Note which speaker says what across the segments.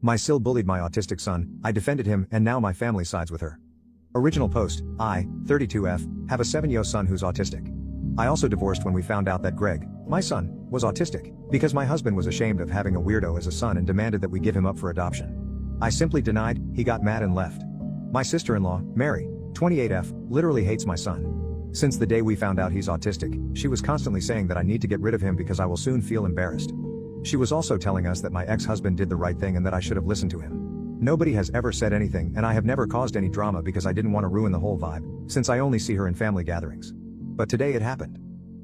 Speaker 1: My Sil bullied my autistic son, I defended him, and now my family sides with her. Original post, I, 32F, have a 7-year-old son who's autistic. I also divorced when we found out that Greg, my son, was autistic, because my husband was ashamed of having a weirdo as a son and demanded that we give him up for adoption. I simply denied, he got mad and left. My sister-in-law, Mary, 28F, literally hates my son. Since the day we found out he's autistic, she was constantly saying that I need to get rid of him because I will soon feel embarrassed. She was also telling us that my ex-husband did the right thing and that I should have listened to him. Nobody has ever said anything, and I have never caused any drama because I didn't want to ruin the whole vibe, since I only see her in family gatherings. But today it happened.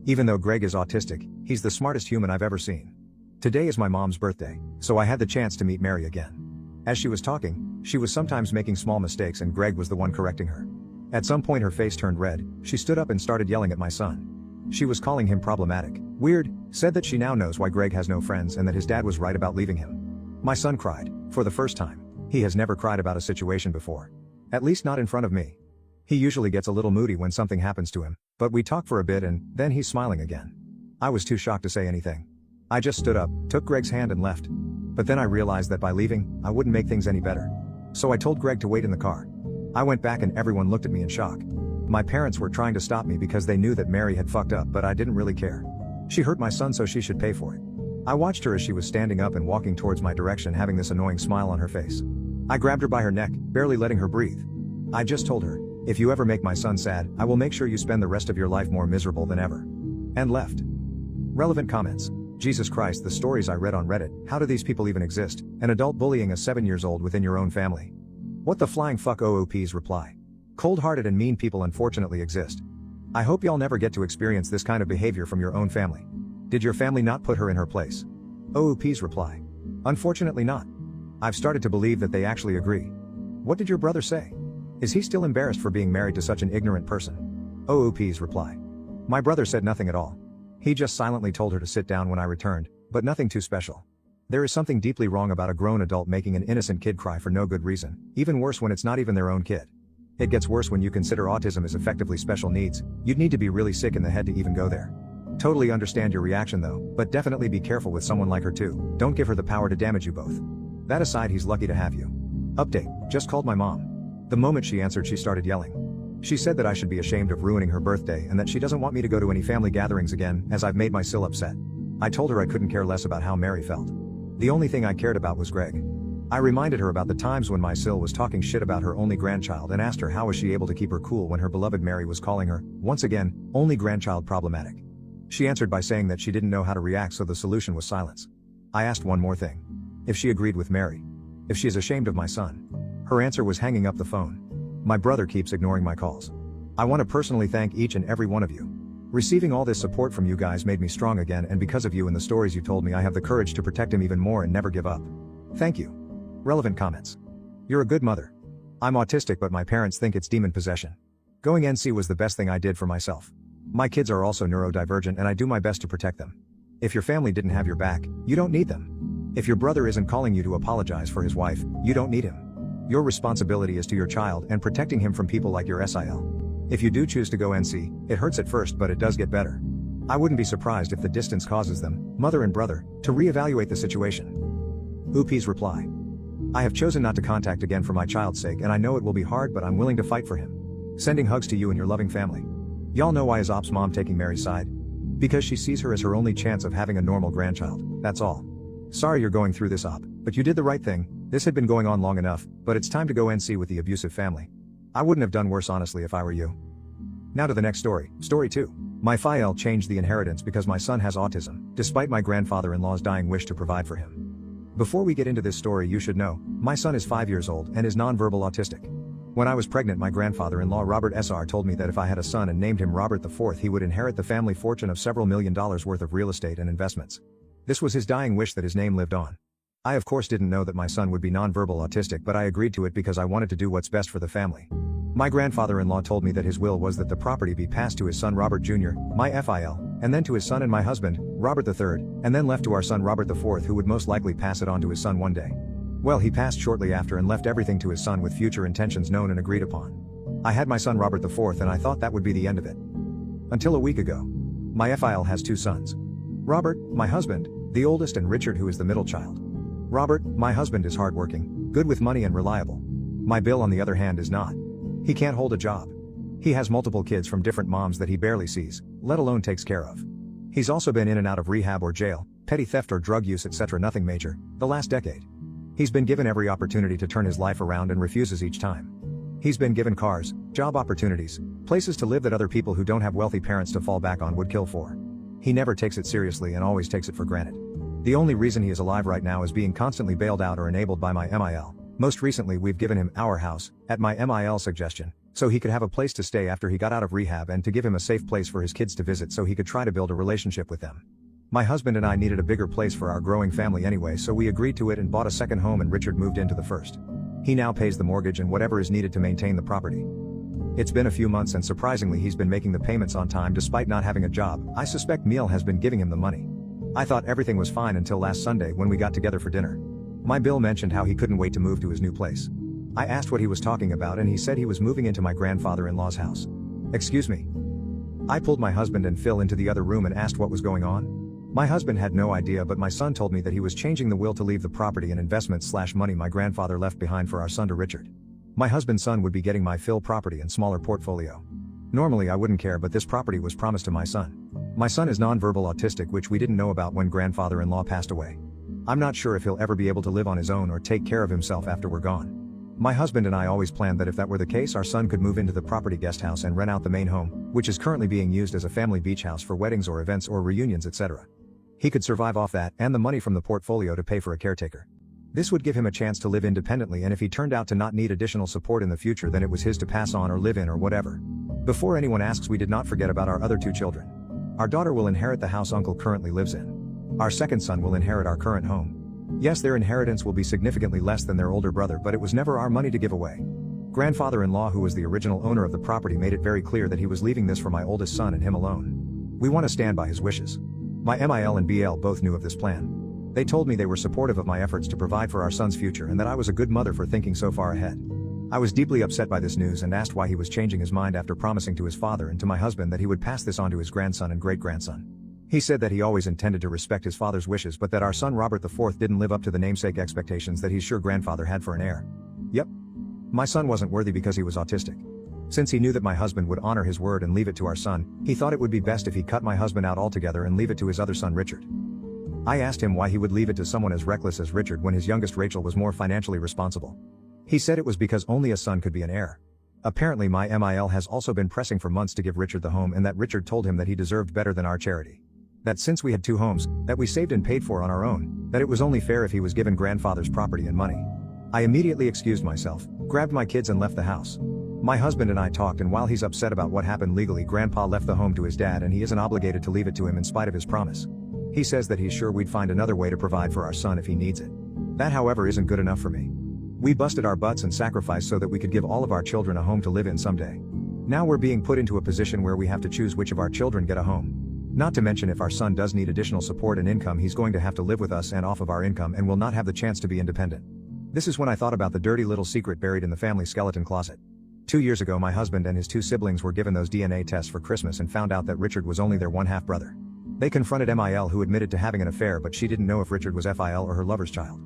Speaker 1: Even though Greg is autistic, he's the smartest human I've ever seen. Today is my mom's birthday, so I had the chance to meet Mary again. As she was talking, she was sometimes making small mistakes and Greg was the one correcting her. At some point her face turned red, she stood up and started yelling at my son. She was calling him problematic, weird, said that she now knows why Greg has no friends and that his dad was right about leaving him. My son cried, for the first time. He has never cried about a situation before. At least not in front of me. He usually gets a little moody when something happens to him, but we talk for a bit and then he's smiling again. I was too shocked to say anything. I just stood up, took Greg's hand and left. But then I realized that by leaving, I wouldn't make things any better. So I told Greg to wait in the car. I went back and everyone looked at me in shock. My parents were trying to stop me because they knew that Mary had fucked up, but I didn't really care. She hurt my son, so she should pay for it. I watched her as she was standing up and walking towards my direction, having this annoying smile on her face. I grabbed her by her neck, barely letting her breathe. I just told her, if you ever make my son sad, I will make sure you spend the rest of your life more miserable than ever. And left. Relevant comments. Jesus Christ, the stories I read on Reddit, how do these people even exist? An adult bullying a 7-year-old within your own family. What the flying fuck? OOP's reply. Cold-hearted and mean people unfortunately exist. I hope y'all never get to experience this kind of behavior from your own family. Did your family not put her in her place? OOP's reply. Unfortunately not. I've started to believe that they actually agree. What did your brother say? Is he still embarrassed for being married to such an ignorant person? OOP's reply. My brother said nothing at all. He just silently told her to sit down when I returned, but nothing too special. There is something deeply wrong about a grown adult making an innocent kid cry for no good reason, even worse when it's not even their own kid. It gets worse when you consider autism as effectively special needs. You'd need to be really sick in the head to even go there. Totally understand your reaction though, but definitely be careful with someone like her too. Don't give her the power to damage you both. That aside, he's lucky to have you. Update, just called my mom. The moment she answered, she started yelling. She said that I should be ashamed of ruining her birthday and that she doesn't want me to go to any family gatherings again, as I've made my Sil upset. I told her I couldn't care less about how Mary felt. The only thing I cared about was Greg. I reminded her about the times when my Sil was talking shit about her only grandchild and asked her how was she able to keep her cool when her beloved Mary was calling her, once again, only grandchild problematic. She answered by saying that she didn't know how to react, so the solution was silence. I asked one more thing. If she agreed with Mary. If she is ashamed of my son. Her answer was hanging up the phone. My brother keeps ignoring my calls. I want to personally thank each and every one of you. Receiving all this support from you guys made me strong again, and because of you and the stories you told me, I have the courage to protect him even more and never give up. Thank you. Relevant comments. You're a good mother. I'm autistic, but my parents think it's demon possession. Going NC was the best thing I did for myself. My kids are also neurodivergent and I do my best to protect them. If your family didn't have your back, you don't need them. If your brother isn't calling you to apologize for his wife, you don't need him. Your responsibility is to your child and protecting him from people like your SIL. If you do choose to go NC, it hurts at first, but it does get better. I wouldn't be surprised if the distance causes them, mother and brother, to reevaluate the situation. OOP's reply. I have chosen not to contact again for my child's sake, and I know it will be hard, but I'm willing to fight for him. Sending hugs to you and your loving family. Y'all know why is Op's mom taking Mary's side? Because she sees her as her only chance of having a normal grandchild, that's all. Sorry you're going through this, Op, but you did the right thing. This had been going on long enough, but it's time to go NC with the abusive family. I wouldn't have done worse honestly if I were you. Now to the next story, story 2. My FIL changed the inheritance because my son has autism, despite my grandfather-in-law's dying wish to provide for him. Before we get into this story, you should know, my son is 5 years old and is nonverbal autistic. When I was pregnant, my grandfather-in-law Robert SR told me that if I had a son and named him Robert IV, he would inherit the family fortune of several $1 million worth of real estate and investments. This was his dying wish that his name lived on. I of course didn't know that my son would be nonverbal autistic, but I agreed to it because I wanted to do what's best for the family. My grandfather-in-law told me that his will was that the property be passed to his son Robert Jr., my FIL, and then to his son and my husband, Robert III, and then left to our son Robert IV, who would most likely pass it on to his son one day. Well, he passed shortly after and left everything to his son with future intentions known and agreed upon. I had my son Robert IV and I thought that would be the end of it. Until a week ago. My FIL has 2 sons. Robert, my husband, the oldest, and Richard, who is the middle child. Robert, my husband, is hardworking, good with money and reliable. My Bill, on the other hand, is not. He can't hold a job. He has multiple kids from different moms that he barely sees, let alone takes care of. He's also been in and out of rehab or jail, petty theft or drug use, etc. Nothing major, the last decade. He's been given every opportunity to turn his life around and refuses each time. He's been given cars, job opportunities, places to live that other people who don't have wealthy parents to fall back on would kill for. He never takes it seriously and always takes it for granted. The only reason he is alive right now is being constantly bailed out or enabled by my MIL. Most recently we've given him our house, at my MIL suggestion, so he could have a place to stay after he got out of rehab and to give him a safe place for his kids to visit so he could try to build a relationship with them. My husband and I needed a bigger place for our growing family anyway, so we agreed to it and bought a second home, and Richard moved into the first. He now pays the mortgage and whatever is needed to maintain the property. It's been a few months and surprisingly he's been making the payments on time despite not having a job. I suspect Neil has been giving him the money. I thought everything was fine until last Sunday when we got together for dinner. My Bill mentioned how he couldn't wait to move to his new place. I asked what he was talking about and he said he was moving into my grandfather-in-law's house. Excuse me. I pulled my husband and Phil into the other room and asked what was going on. My husband had no idea, but my son told me that he was changing the will to leave the property and investments/money my grandfather left behind for our son to Richard. My husband's son would be getting my Phil property and smaller portfolio. Normally I wouldn't care, but this property was promised to my son. My son is nonverbal autistic, which we didn't know about when grandfather-in-law passed away. I'm not sure if he'll ever be able to live on his own or take care of himself after we're gone. My husband and I always planned that if that were the case, our son could move into the property guest house and rent out the main home, which is currently being used as a family beach house for weddings or events or reunions, etc. He could survive off that and the money from the portfolio to pay for a caretaker. This would give him a chance to live independently, and if he turned out to not need additional support in the future, then it was his to pass on or live in or whatever. Before anyone asks, we did not forget about our other two children. Our daughter will inherit the house Uncle currently lives in. Our second son will inherit our current home. Yes, their inheritance will be significantly less than their older brother, but it was never our money to give away. Grandfather-in-law, who was the original owner of the property, made it very clear that he was leaving this for my oldest son and him alone. We want to stand by his wishes. My MIL and BL both knew of this plan. They told me they were supportive of my efforts to provide for our son's future and that I was a good mother for thinking so far ahead. I was deeply upset by this news and asked why he was changing his mind after promising to his father and to my husband that he would pass this on to his grandson and great-grandson. He said that he always intended to respect his father's wishes, but that our son Robert IV didn't live up to the namesake expectations that he's sure grandfather had for an heir. Yep. My son wasn't worthy because he was autistic. Since he knew that my husband would honor his word and leave it to our son, he thought it would be best if he cut my husband out altogether and leave it to his other son Richard. I asked him why he would leave it to someone as reckless as Richard when his youngest Rachel was more financially responsible. He said it was because only a son could be an heir. Apparently my MIL has also been pressing for months to give Richard the home, and that Richard told him that he deserved better than our charity. That since we had two homes, that we saved and paid for on our own, that it was only fair if he was given grandfather's property and money. I immediately excused myself, grabbed my kids and left the house. My husband and I talked, and while he's upset about what happened legally, Grandpa left the home to his dad and he isn't obligated to leave it to him in spite of his promise. He says that he's sure we'd find another way to provide for our son if he needs it. That, however, isn't good enough for me. We busted our butts and sacrificed so that we could give all of our children a home to live in someday. Now we're being put into a position where we have to choose which of our children get a home. Not to mention, if our son does need additional support and income, he's going to have to live with us and off of our income and will not have the chance to be independent. This is when I thought about the dirty little secret buried in the family skeleton closet. 2 years ago, my husband and his two siblings were given those DNA tests for Christmas and found out that Richard was only their one-half brother. They confronted MIL, who admitted to having an affair, but she didn't know if Richard was FIL or her lover's child.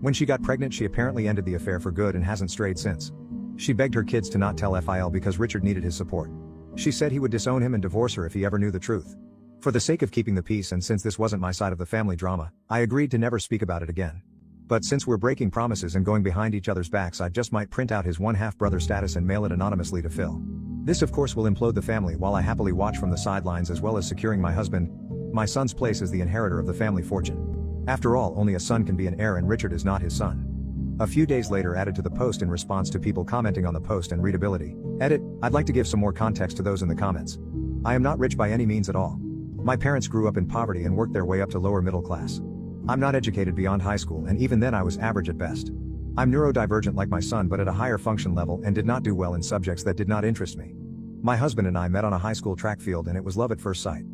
Speaker 1: When she got pregnant, she apparently ended the affair for good and hasn't strayed since. She begged her kids to not tell FIL because Richard needed his support. She said he would disown him and divorce her if he ever knew the truth. For the sake of keeping the peace, and since this wasn't my side of the family drama, I agreed to never speak about it again. But since we're breaking promises and going behind each other's backs, I just might print out his one-half brother status and mail it anonymously to Phil. This of course will implode the family, while I happily watch from the sidelines, as well as securing my son's place as the inheritor of the family fortune. After all, only a son can be an heir, and Richard is not his son. A few days later, added to the post in response to people commenting on the post and readability. Edit: I'd like to give some more context to those in the comments. I am not rich by any means at all. My parents grew up in poverty and worked their way up to lower middle class. I'm not educated beyond high school, and even then I was average at best. I'm neurodivergent like my son, but at a higher function level, and did not do well in subjects that did not interest me. My husband and I met on a high school track field, and it was love at first sight.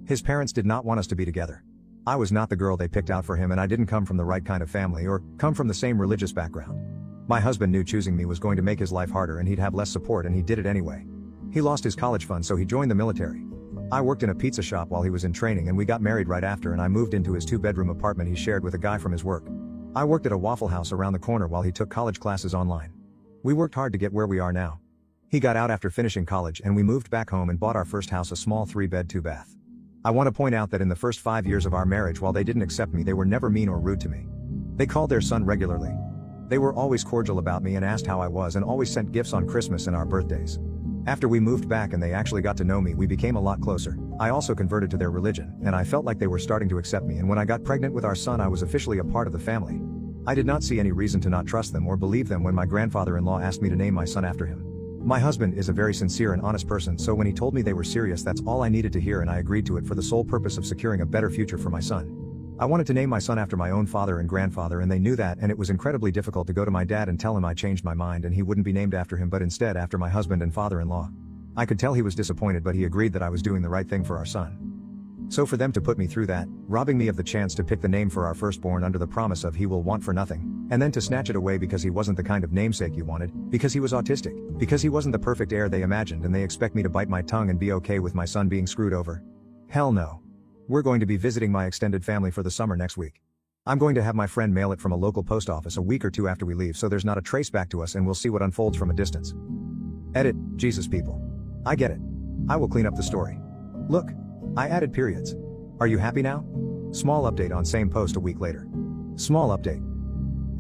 Speaker 1: His parents did not want us to be together. I was not the girl they picked out for him, and I didn't come from the right kind of family or come from the same religious background. My husband knew choosing me was going to make his life harder and he'd have less support, and he did it anyway. He lost his college fund, so he joined the military. I worked in a pizza shop while he was in training, and we got married right after, and I moved into his 2-bedroom apartment he shared with a guy from his work. I worked at a Waffle House around the corner while he took college classes online. We worked hard to get where we are now. He got out after finishing college and we moved back home and bought our first house, a small 3-bed 2-bath. I want to point out that in the first 5 years of our marriage, while they didn't accept me, they were never mean or rude to me. They called their son regularly. They were always cordial about me and asked how I was and always sent gifts on Christmas and our birthdays. After we moved back and they actually got to know me, we became a lot closer. I also converted to their religion, and I felt like they were starting to accept me, and when I got pregnant with our son, I was officially a part of the family. I did not see any reason to not trust them or believe them when my grandfather-in-law asked me to name my son after him. My husband is a very sincere and honest person, so when he told me they were serious, that's all I needed to hear, and I agreed to it for the sole purpose of securing a better future for my son. I wanted to name my son after my own father and grandfather, and they knew that, and it was incredibly difficult to go to my dad and tell him I changed my mind and he wouldn't be named after him but instead after my husband and father-in-law. I could tell he was disappointed, but he agreed that I was doing the right thing for our son. So for them to put me through that, robbing me of the chance to pick the name for our firstborn under the promise of he will want for nothing, and then to snatch it away because he wasn't the kind of namesake you wanted, because he was autistic, because he wasn't the perfect heir they imagined, and they expect me to bite my tongue and be okay with my son being screwed over. Hell no. We're going to be visiting my extended family for the summer next week. I'm going to have my friend mail it from a local post office a week or two after we leave, so there's not a trace back to us, and we'll see what unfolds from a distance. Edit, Jesus people. I get it. I will clean up the story. Look. I added periods. Are you happy now? Small update on same post a week later. Small update.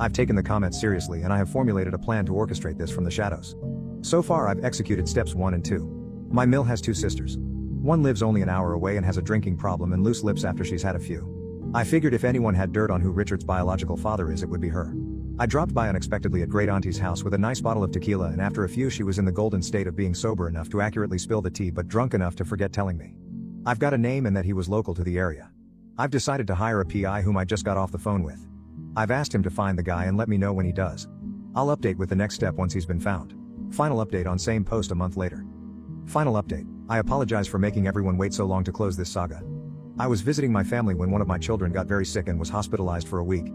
Speaker 1: I've taken the comments seriously and I have formulated a plan to orchestrate this from the shadows. So far I've executed steps 1 and 2. My mill has 2 sisters. One lives only an hour away and has a drinking problem and loose lips after she's had a few. I figured if anyone had dirt on who Richard's biological father is, it would be her. I dropped by unexpectedly at Great Auntie's house with a nice bottle of tequila, and after a few she was in the golden state of being sober enough to accurately spill the tea but drunk enough to forget telling me. I've got a name and that he was local to the area. I've decided to hire a PI whom I just got off the phone with. I've asked him to find the guy and let me know when he does. I'll update with the next step once he's been found. Final update on same post a month later. Final update. I apologize for making everyone wait so long to close this saga. I was visiting my family when one of my children got very sick and was hospitalized for a week.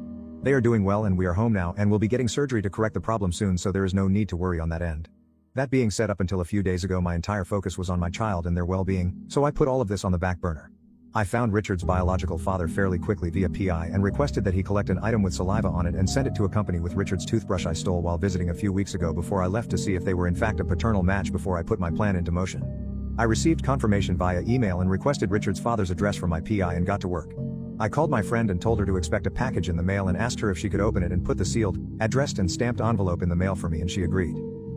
Speaker 1: They are doing well and we are home now and will be getting surgery to correct the problem soon, so there is no need to worry on that end. That being said, up until a few days ago my entire focus was on my child and their well-being, so I put all of this on the back burner. I found Richard's biological father fairly quickly via PI and requested that he collect an item with saliva on it and send it to a company with Richard's toothbrush I stole while visiting a few weeks ago before I left to see if they were in fact a paternal match before I put my plan into motion. I received confirmation via email and requested Richard's father's address from my PI and got to work. I called my friend and told her to expect a package in the mail and asked her if she could open it and put the sealed, addressed and stamped envelope in the mail for me, and she agreed.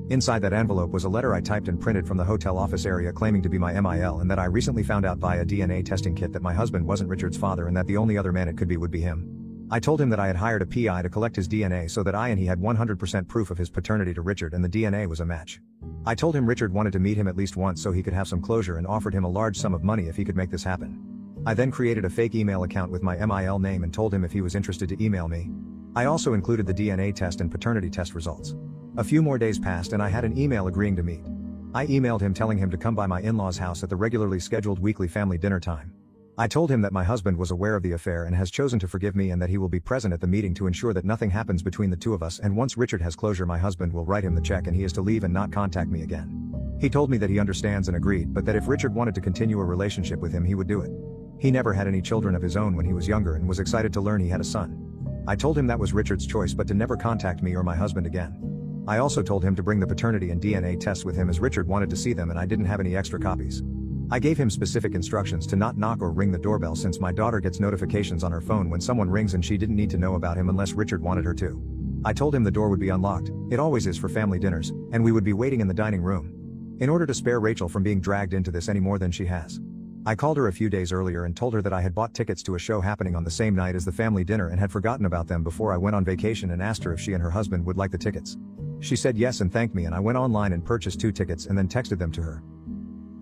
Speaker 1: Inside that envelope was a letter I typed and printed from the hotel office area claiming to be my MIL, and that I recently found out via DNA testing kit that my husband wasn't Richard's father and that the only other man it could be would be him. I told him that I had hired a PI to collect his DNA so that I and he had 100% proof of his paternity to Richard, and the DNA was a match. I told him Richard wanted to meet him at least once so he could have some closure and offered him a large sum of money if he could make this happen. I then created a fake email account with my MIL name and told him if he was interested to email me. I also included the DNA test and paternity test results. A few more days passed and I had an email agreeing to meet. I emailed him telling him to come by my in-laws' house at the regularly scheduled weekly family dinner time. I told him that my husband was aware of the affair and has chosen to forgive me and that he will be present at the meeting to ensure that nothing happens between the two of us, and once Richard has closure my husband will write him the check and he is to leave and not contact me again. He told me that he understands and agreed, but that if Richard wanted to continue a relationship with him he would do it. He never had any children of his own when he was younger and was excited to learn he had a son. I told him that was Richard's choice, but to never contact me or my husband again. I also told him to bring the paternity and DNA tests with him as Richard wanted to see them and I didn't have any extra copies. I gave him specific instructions to not knock or ring the doorbell since my daughter gets notifications on her phone when someone rings and she didn't need to know about him unless Richard wanted her to. I told him the door would be unlocked, it always is for family dinners, and we would be waiting in the dining room. In order to spare Rachel from being dragged into this any more than she has. I called her a few days earlier and told her that I had bought tickets to a show happening on the same night as the family dinner and had forgotten about them before I went on vacation, and asked her if she and her husband would like the tickets. She said yes and thanked me, and I went online and purchased 2 tickets and then texted them to her.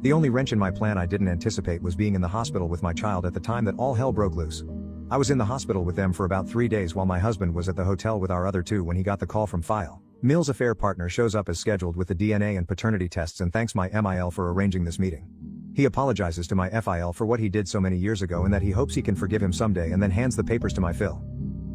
Speaker 1: The only wrench in my plan I didn't anticipate was being in the hospital with my child at the time that all hell broke loose. I was in the hospital with them for about 3 days while my husband was at the hotel with our other 2 when he got the call from File. Mill's affair partner shows up as scheduled with the DNA and paternity tests and thanks my MIL for arranging this meeting. He apologizes to my FIL for what he did so many years ago and that he hopes he can forgive him someday, and then hands the papers to my Phil.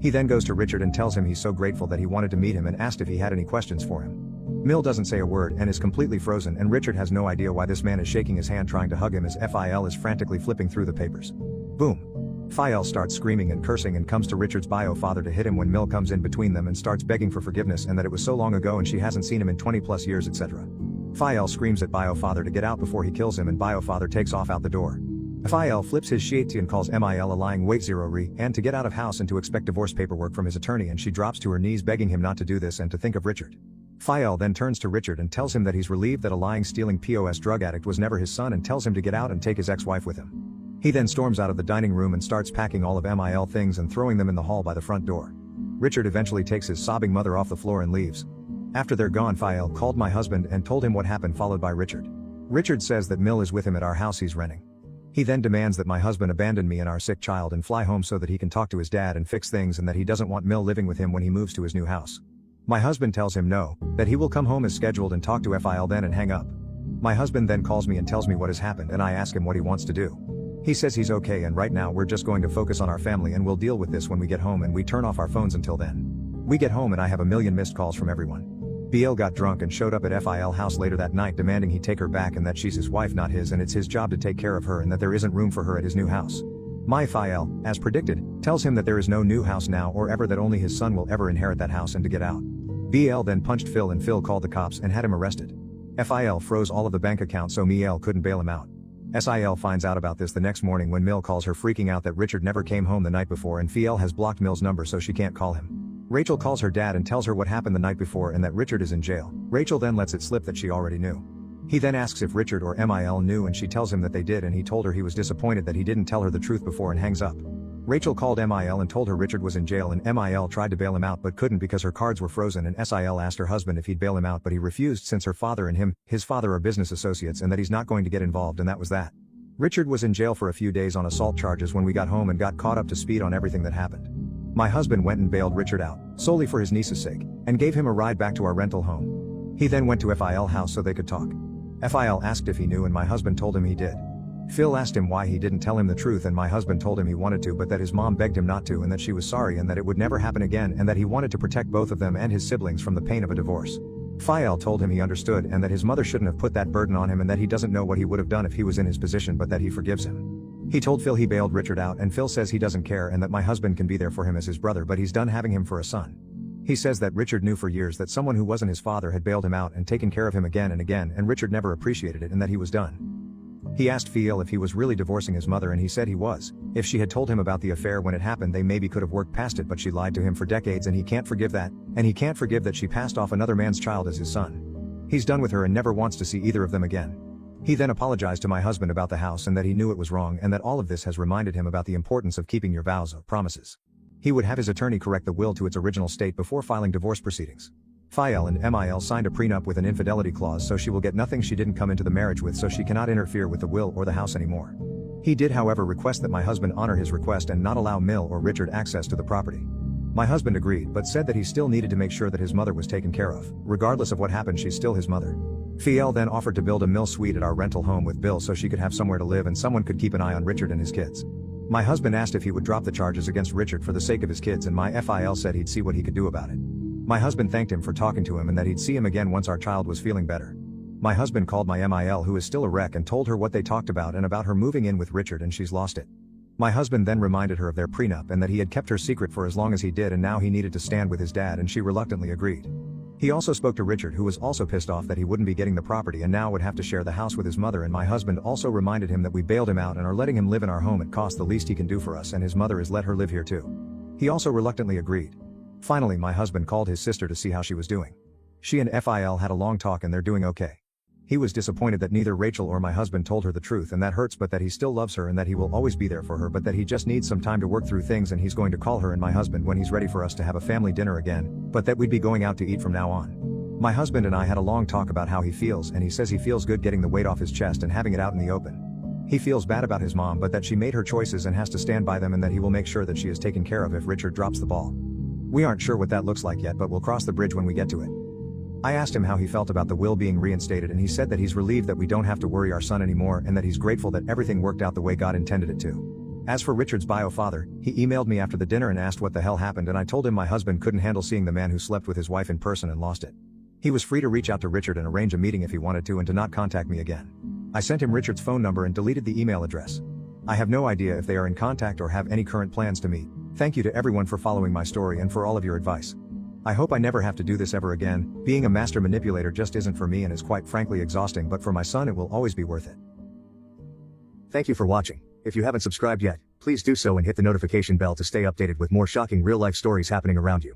Speaker 1: He then goes to Richard and tells him he's so grateful that he wanted to meet him and asked if he had any questions for him. Mill doesn't say a word and is completely frozen, and Richard has no idea why this man is shaking his hand trying to hug him as FIL is frantically flipping through the papers. Boom. Fael starts screaming and cursing and comes to Richard's bio father to hit him when Mill comes in between them and starts begging for forgiveness and that it was so long ago and she hasn't seen him in 20 plus years, etc. Fael screams at bio father to get out before he kills him and bio father takes off out the door. Fael flips his shit and calls Mil a lying wait zero re and to get out of house and to expect divorce paperwork from his attorney, and she drops to her knees begging him not to do this and to think of Richard. Fael then turns to Richard and tells him that he's relieved that a lying stealing POS drug addict was never his son and tells him to get out and take his ex-wife with him. He then storms out of the dining room and starts packing all of Mil things and throwing them in the hall by the front door. Richard eventually takes his sobbing mother off the floor and leaves. After they're gone, Fael called my husband and told him what happened, followed by Richard. Richard says that Mill is with him at our house he's renting. He then demands that my husband abandon me and our sick child and fly home so that he can talk to his dad and fix things, and that he doesn't want Mill living with him when he moves to his new house. My husband tells him no, that he will come home as scheduled and talk to Fael then and hang up. My husband then calls me and tells me what has happened, and I ask him what he wants to do. He says he's okay and right now we're just going to focus on our family and we'll deal with this when we get home, and we turn off our phones until then. We get home and I have a million missed calls from everyone. BL got drunk and showed up at Fael house later that night demanding he take her back and that she's his wife not his, and it's his job to take care of her and that there isn't room for her at his new house. My Fael, as predicted, tells him that there is no new house now or ever, that only his son will ever inherit that house and to get out. BL then punched Phil and Phil called the cops and had him arrested. Fael froze all of the bank accounts so Miel couldn't bail him out. Sil finds out about this the next morning when Mill calls her freaking out that Richard never came home the night before and Fiel has blocked Mill's number so she can't call him. Rachel calls her dad and tells her what happened the night before and that Richard is in jail. Rachel then lets it slip that she already knew. He then asks if Richard or Mil knew and she tells him that they did, and he told her he was disappointed that he didn't tell her the truth before and hangs up. Rachel called Mil and told her Richard was in jail, and Mil tried to bail him out but couldn't because her cards were frozen, and Sil asked her husband if he'd bail him out but he refused since her father and his father are business associates and that he's not going to get involved, and that was that. Richard was in jail for a few days on assault charges when we got home and got caught up to speed on everything that happened. My husband went and bailed Richard out, solely for his niece's sake, and gave him a ride back to our rental home. He then went to Fil house so they could talk. Fil asked if he knew and my husband told him he did. Phil asked him why he didn't tell him the truth and my husband told him he wanted to but that his mom begged him not to and that she was sorry and that it would never happen again and that he wanted to protect both of them and his siblings from the pain of a divorce. Fil told him he understood and that his mother shouldn't have put that burden on him and that he doesn't know what he would have done if he was in his position but that he forgives him. He told Phil he bailed Richard out and Phil says he doesn't care and that my husband can be there for him as his brother but he's done having him for a son. He says that Richard knew for years that someone who wasn't his father had bailed him out and taken care of him again and again and Richard never appreciated it and that he was done. He asked Phil if he was really divorcing his mother and he said he was. If she had told him about the affair when it happened they maybe could have worked past it, but she lied to him for decades and he can't forgive that, and he can't forgive that she passed off another man's child as his son. He's done with her and never wants to see either of them again. He then apologized to my husband about the house and that he knew it was wrong and that all of this has reminded him about the importance of keeping your vows or promises. He would have his attorney correct the will to its original state before filing divorce proceedings. Fil and Mil signed a prenup with an infidelity clause so she will get nothing she didn't come into the marriage with, so she cannot interfere with the will or the house anymore. He did however request that my husband honor his request and not allow Mill or Richard access to the property. My husband agreed but said that he still needed to make sure that his mother was taken care of. Regardless of what happened, she's still his mother. Fil then offered to build a Mill suite at our rental home with Bill so she could have somewhere to live and someone could keep an eye on Richard and his kids. My husband asked if he would drop the charges against Richard for the sake of his kids and my Fil said he'd see what he could do about it. My husband thanked him for talking to him and that he'd see him again once our child was feeling better. My husband called my Mil, who is still a wreck, and told her what they talked about and about her moving in with Richard and she's lost it. My husband then reminded her of their prenup and that he had kept her secret for as long as he did and now he needed to stand with his dad, and she reluctantly agreed. He also spoke to Richard, who was also pissed off that he wouldn't be getting the property and now would have to share the house with his mother, and my husband also reminded him that we bailed him out and are letting him live in our home at cost. The least he can do for us and his mother is let her live here too. He also reluctantly agreed. Finally my husband called his sister to see how she was doing. She and Fil had a long talk and they're doing okay. He was disappointed that neither Rachel or my husband told her the truth and that hurts, but that he still loves her and that he will always be there for her, but that he just needs some time to work through things and he's going to call her and my husband when he's ready for us to have a family dinner again, but that we'd be going out to eat from now on. My husband and I had a long talk about how he feels and he says he feels good getting the weight off his chest and having it out in the open. He feels bad about his mom but that she made her choices and has to stand by them and that he will make sure that she is taken care of if Richard drops the ball. We aren't sure what that looks like yet, but we'll cross the bridge when we get to it. I asked him how he felt about the will being reinstated and he said that he's relieved that we don't have to worry our son anymore and that he's grateful that everything worked out the way God intended it to. As for Richard's bio father, he emailed me after the dinner and asked what the hell happened, and I told him my husband couldn't handle seeing the man who slept with his wife in person and lost it. He was free to reach out to Richard and arrange a meeting if he wanted to and to not contact me again. I sent him Richard's phone number and deleted the email address. I have no idea if they are in contact or have any current plans to meet. Thank you to everyone for following my story and for all of your advice. I hope I never have to do this ever again. Being a master manipulator just isn't for me and is quite frankly exhausting, but for my son it will always be worth it. Thank you for watching. If you haven't subscribed yet, please do so and hit the notification bell to stay updated with more shocking real-life stories happening around you.